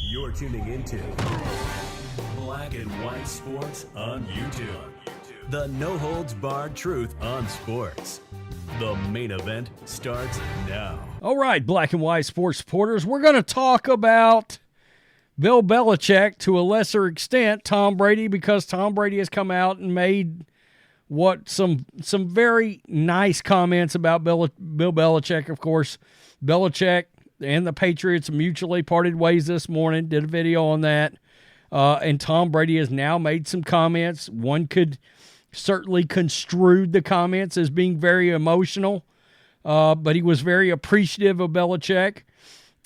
You're tuning into Black and White Sports on YouTube. The no-holds-barred truth on sports. The main event starts now. All right, Black and White Sports supporters, we're going to talk about Bill Belichick, to a lesser extent Tom Brady, because Tom Brady has come out and made some very nice comments about Bill Belichick. Of course, Belichick and the Patriots mutually parted ways this morning, did a video on that. And Tom Brady has now made some comments. One could certainly construe the comments as being very emotional, but he was very appreciative of Belichick.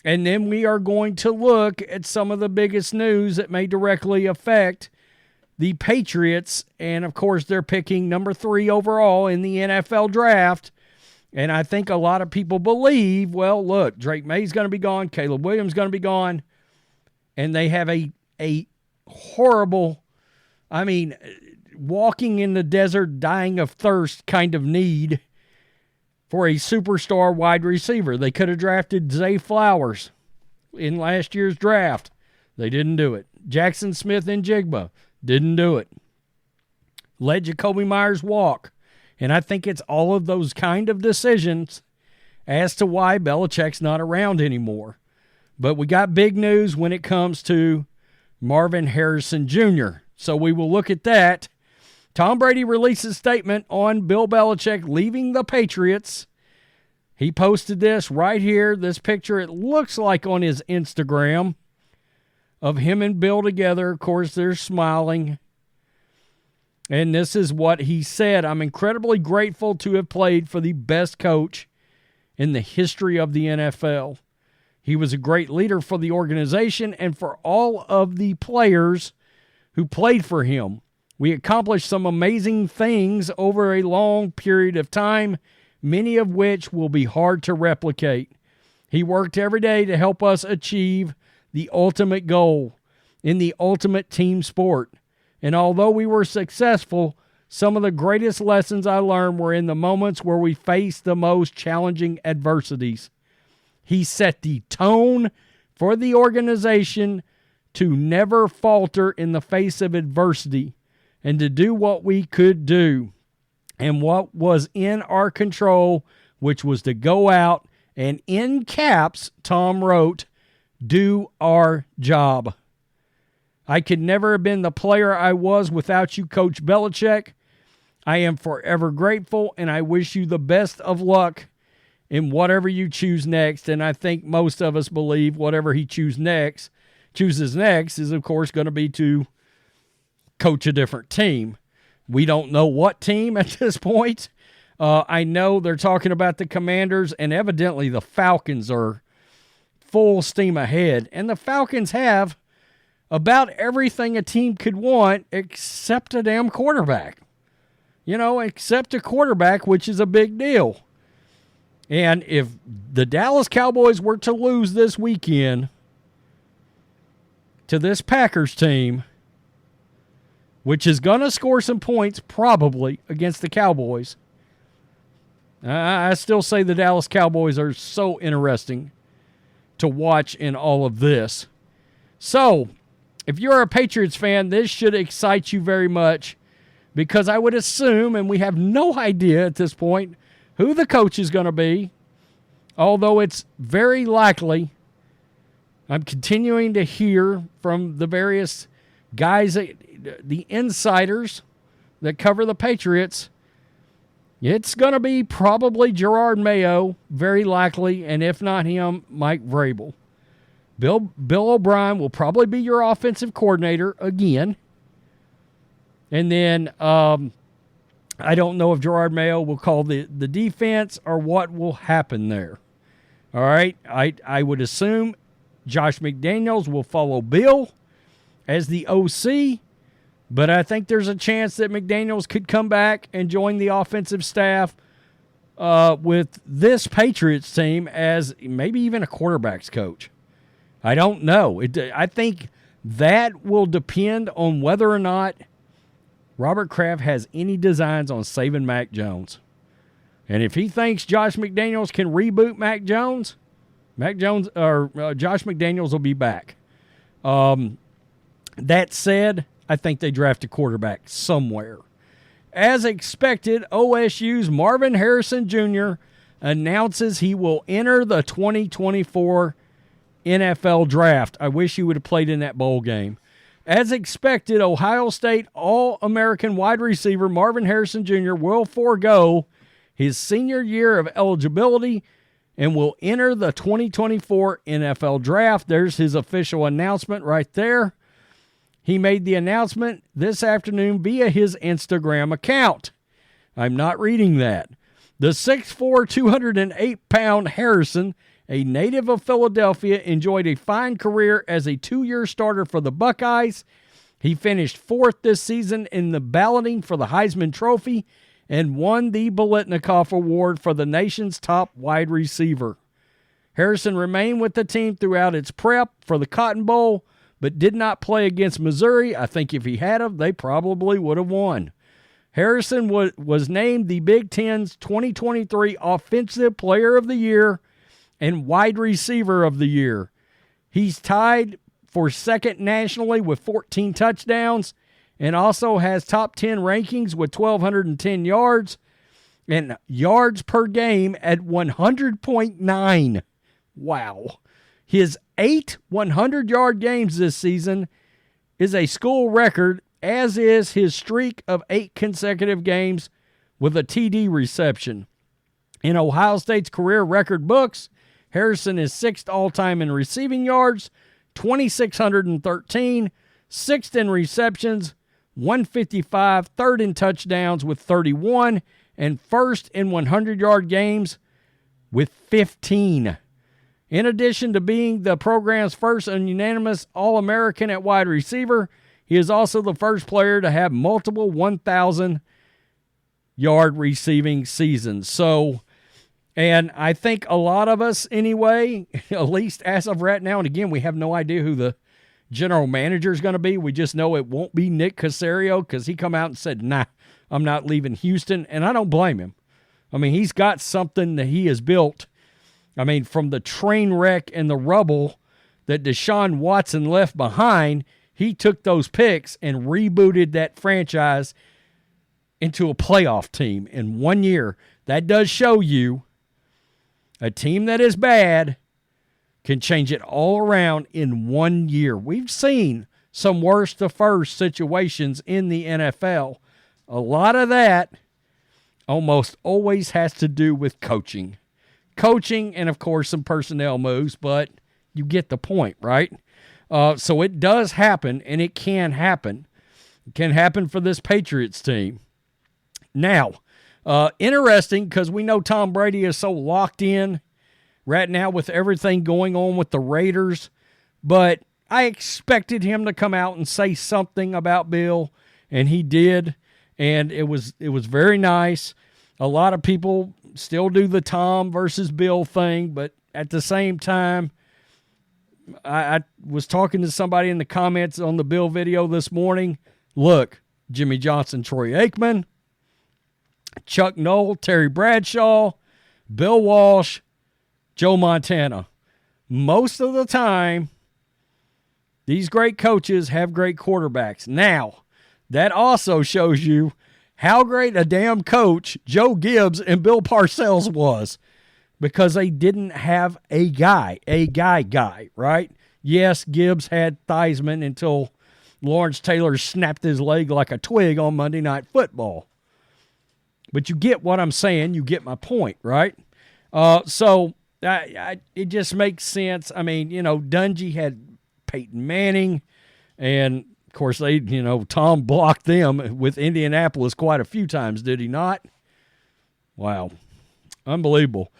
And then we are going to look at some of the biggest news that may directly affect the Patriots. And, of course, they're picking number 3 overall in the NFL draft. And I think a lot of people believe, well, look, Drake May's going to be gone, Caleb Williams is going to be gone, and they have a horrible, walking in the desert, dying of thirst kind of need for a superstar wide receiver. They could have drafted Zay Flowers in last year's draft. They didn't do it. Jackson Smith-Njigba didn't do it. Let Jacoby Myers walk. And I think it's all of those kind of decisions as to why Belichick's not around anymore. But we got big news when it comes to Marvin Harrison Jr. So we will look at that. Tom Brady released a statement on Bill Belichick leaving the Patriots. He posted this right here, this picture, it looks like on his Instagram, of him and Bill together. Of course, they're smiling. And this is what he said: "I'm incredibly grateful to have played for the best coach in the history of the NFL. He was a great leader for the organization and for all of the players who played for him. We accomplished some amazing things over a long period of time, many of which will be hard to replicate. He worked every day to help us achieve the ultimate goal in the ultimate team sport. And although we were successful, some of the greatest lessons I learned were in the moments where we faced the most challenging adversities. He set the tone for the organization to never falter in the face of adversity and to do what we could do and what was in our control, which was to go out and, in caps, Tom wrote, do our job. I could never have been the player I was without you, Coach Belichick. I am forever grateful, and I wish you the best of luck in whatever you choose next." And I think most of us believe whatever he chooses next is, of course, going to be to coach a different team. We don't know what team at this point. I know they're talking about the Commanders, and evidently the Falcons are full steam ahead. And the Falcons have about everything a team could want except a damn quarterback. Except a quarterback, which is a big deal. And if the Dallas Cowboys were to lose this weekend to this Packers team, which is going to score some points probably against the Cowboys, I still say the Dallas Cowboys are so interesting to watch in all of this. So, if you're a Patriots fan, this should excite you very much, because I would assume, and we have no idea at this point, who the coach is going to be, although it's very likely. I'm continuing to hear from the various guys, the insiders that cover the Patriots, it's going to be probably Gerard Mayo, very likely, and if not him, Mike Vrabel. Bill O'Brien will probably be your offensive coordinator again. And then I don't know if Gerard Mayo will call the defense or what will happen there. All right, I would assume Josh McDaniels will follow Bill as the OC, but I think there's a chance that McDaniels could come back and join the offensive staff with this Patriots team as maybe even a quarterback's coach. I don't know. I think that will depend on whether or not Robert Kraft has any designs on saving Mac Jones. And if he thinks Josh McDaniels can reboot Mac Jones, Josh McDaniels will be back. That said, I think they draft a quarterback somewhere. As expected, OSU's Marvin Harrison Jr. announces he will enter the 2024 NFL Draft. I wish he would have played in that bowl game. As expected, Ohio State All-American wide receiver Marvin Harrison Jr. will forego his senior year of eligibility and will enter the 2024 NFL Draft. There's his official announcement right there. He made the announcement this afternoon via his Instagram account. I'm not reading that. The 6'4", 208-pound Harrison, a native of Philadelphia, enjoyed a fine career as a 2-year starter for the Buckeyes. He finished 4th this season in the balloting for the Heisman Trophy and won the Biletnikoff Award for the nation's top wide receiver. Harrison remained with the team throughout its prep for the Cotton Bowl, but did not play against Missouri. I think if he had, they probably would have won. Harrison was named the Big Ten's 2023 Offensive Player of the Year and Wide Receiver of the Year. He's tied for second nationally with 14 touchdowns and also has top 10 rankings with 1,210 yards and yards per game at 100.9. Wow. His 8 100-yard games this season is a school record, as is his streak of 8 consecutive games with a TD reception. In Ohio State's career record books, Harrison is 6th all-time in receiving yards, 2,613, 6th in receptions, 155, 3rd in touchdowns with 31, and 1st in 100-yard games with 15. In addition to being the program's first and unanimous All-American at wide receiver, he is also the first player to have multiple 1,000-yard receiving seasons. So, and I think a lot of us anyway, at least as of right now, and again, we have no idea who the general manager is going to be. We just know it won't be Nick Caserio because he come out and said, nah, I'm not leaving Houston, and I don't blame him. I mean, he's got something that he has built. I mean, from the train wreck and the rubble that Deshaun Watson left behind, he took those picks and rebooted that franchise into a playoff team in 1 year. That does show you a team that is bad can change it all around in 1 year. We've seen some worst to first situations in the NFL. A lot of that almost always has to do with coaching. Coaching and, of course, some personnel moves, but you get the point, right? So it does happen, and it can happen. It can happen for this Patriots team. Now, interesting, because we know Tom Brady is so locked in right now with everything going on with the Raiders, but I expected him to come out and say something about Bill, and he did, and it was very nice. A lot of people still do the Tom versus Bill thing, but at the same time, I was talking to somebody in the comments on the Bill video this morning. Look, Jimmy Johnson, Troy Aikman, Chuck Noll, Terry Bradshaw, Bill Walsh, Joe Montana. Most of the time, these great coaches have great quarterbacks. Now, that also shows you how great a damn coach Joe Gibbs and Bill Parcells was, because they didn't have a guy, right? Yes, Gibbs had Theismann until Lawrence Taylor snapped his leg like a twig on Monday Night Football. But you get what I'm saying. You get my point, right? So it just makes sense. I mean, Dungy had Peyton Manning, and of course Tom blocked them with Indianapolis quite a few times, did he not? Wow. Unbelievable.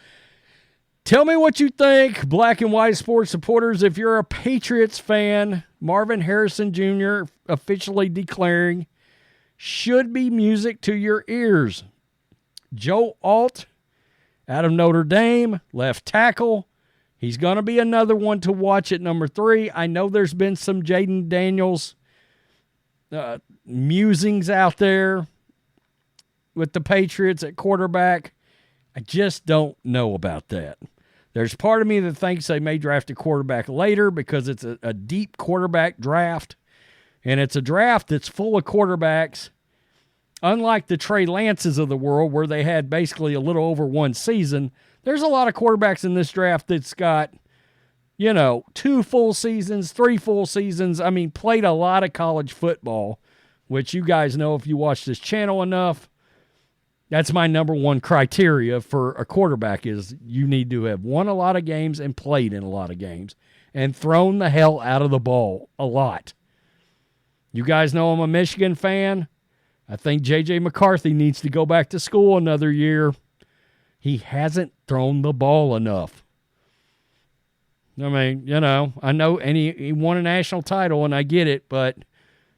Tell me what you think, black and white sports supporters. If you're a Patriots fan, Marvin Harrison Jr. officially declaring should be music to your ears. Joe Alt out of Notre Dame, left tackle. He's going to be another one to watch at number 3. I know there's been some Jaden Daniels musings out there with the Patriots at quarterback. I just don't know about that. There's part of me that thinks they may draft a quarterback later because it's a deep quarterback draft, and it's a draft that's full of quarterbacks, unlike the Trey Lances of the world where they had basically a little over one season. There's a lot of quarterbacks in this draft that's got, 2 full seasons, 3 full seasons. I mean, played a lot of college football, which you guys know if you watch this channel enough. That's my number one criteria for a quarterback is you need to have won a lot of games and played in a lot of games and thrown the hell out of the ball a lot. You guys know I'm a Michigan fan. I think J.J. McCarthy needs to go back to school another year. He hasn't thrown the ball enough. I mean, I know he won a national title, and I get it, but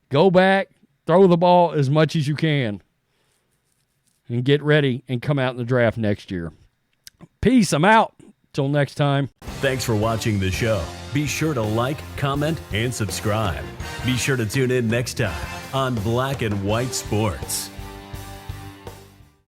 go back, throw the ball as much as you can, and get ready and come out in the draft next year. Peace. I'm out. Till next time. Thanks for watching the show. Be sure to like, comment, and subscribe. Be sure to tune in next time on Black and White Sports.